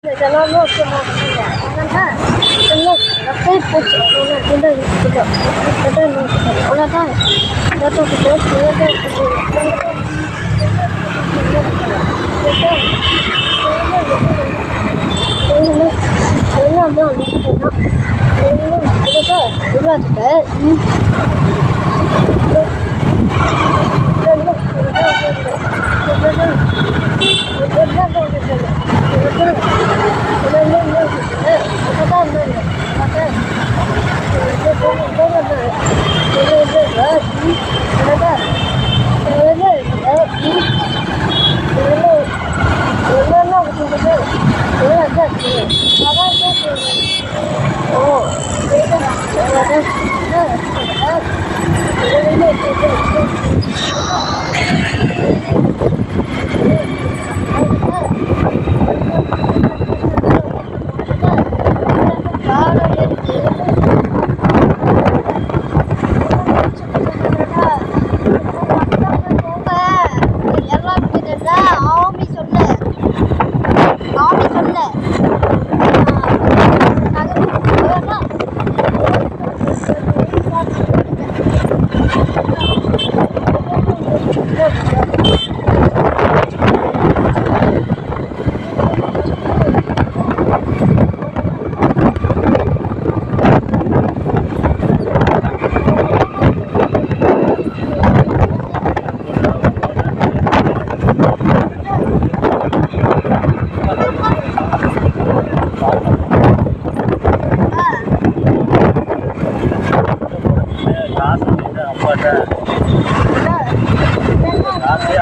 இதெல்லாம் நோக்கி என்னன்னா கை போச்சு அவ்வளோதான்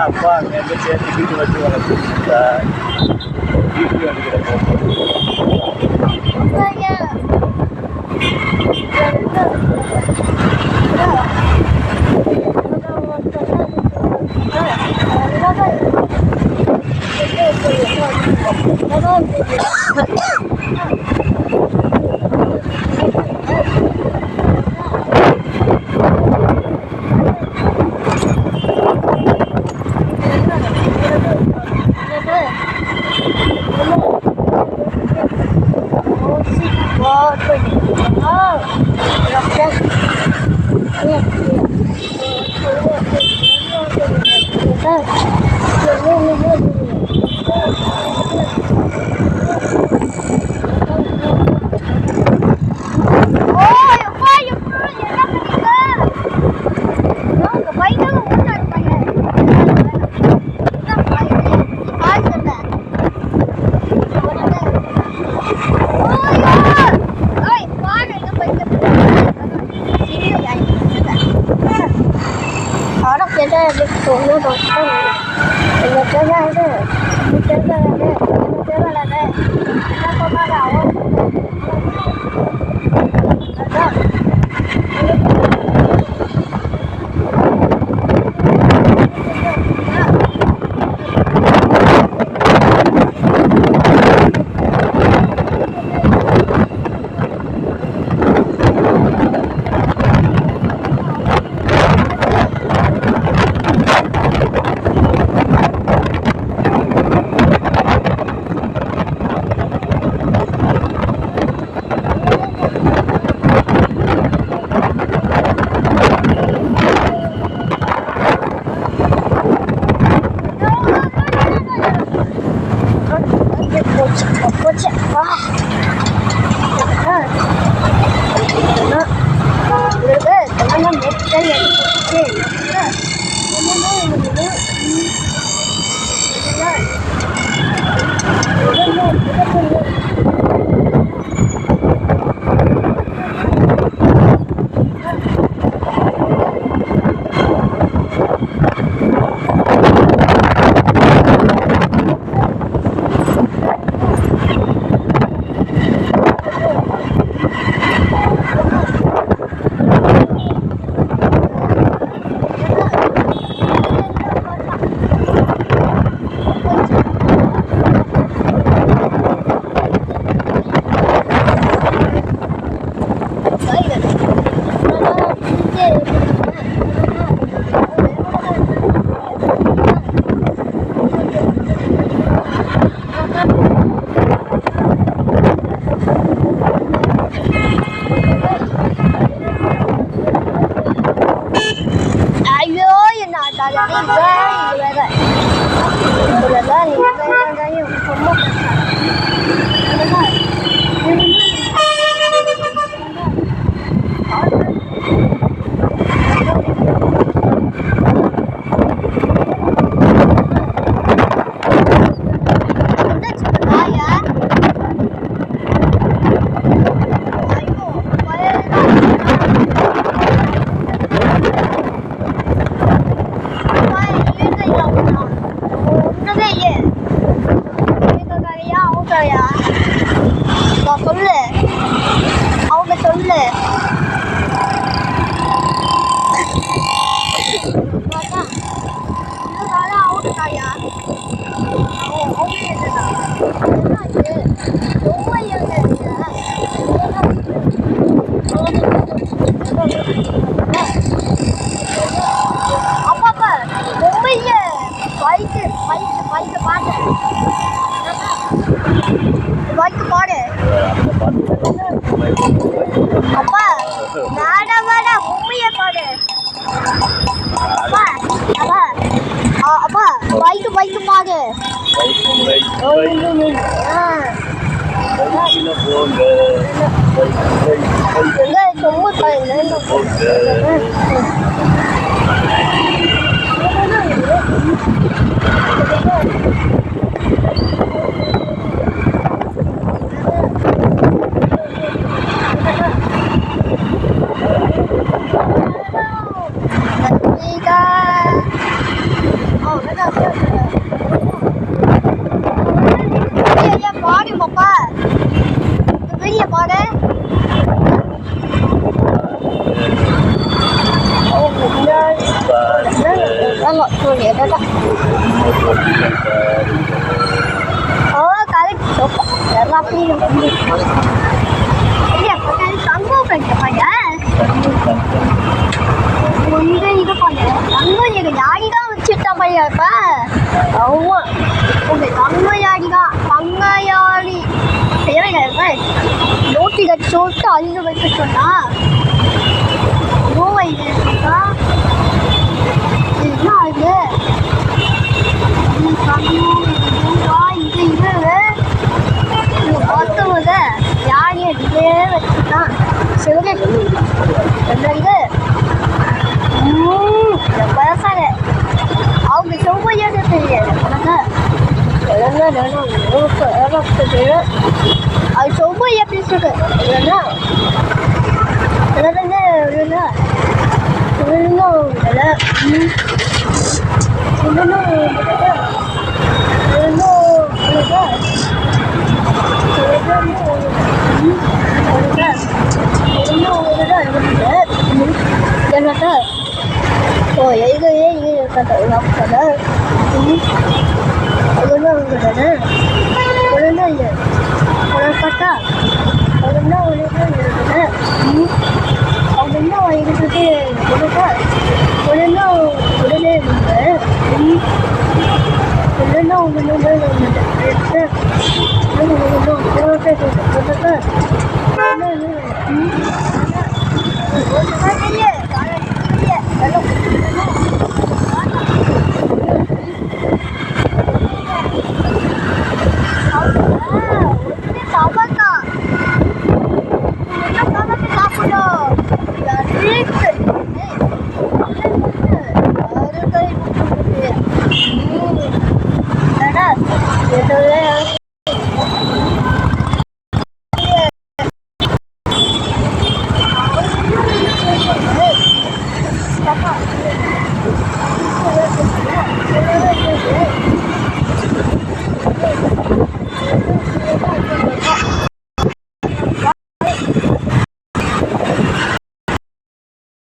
அப்பா அங்கேருந்து சேர்த்து வீட்டு வச்சு வளர்த்துருந்தா வீட்டு நான் சொல்லு அவங்க சொல்லு அவுட்டாயா அவங்க என்னடா ரொம்ப அப்பா ரொம்ப பைக்கு பைக்கு பைக்கு பாட்டு பைக்கு பாடு அப்பா வேடா வேடா உண்மையை பாடு அப்பா அப்பா அப்பா பைக்கு பைக்கு பாடு ரொம்ப பாடு பாப்பா வெளிய பாடு யாரிதான் வச்சுட்டா பையா இப்ப ஆமா உங்க தங்கையாடிதான் தங்கையாடி நோட்டி கட்டி சொல்லிட்டு அழிஞ்சு வைக்க சொன்னா நோவை இது என்ன ஆகுது பார்த்தவங்க யாரையும் அடிக்கே வச்சுட்டான் சிவகை என்ன இது பேசாத அவங்க செவ்வாயாக தெரியாது அது செவ்வாயா பேசுறது இல்லைன்னா ஓ எங்க கதை ஒழுங்கா வந்துடுறேன் ஒழுங்கா இல்லை பார்த்தா ஒழுங்கா ஒழுங்கா எழுதுறேன் அவங்க என்ன வாங்கிட்டு ஒழுங்கா ஒழுங்கா உடனே இருந்தேன் ஒழுங்கா உடனே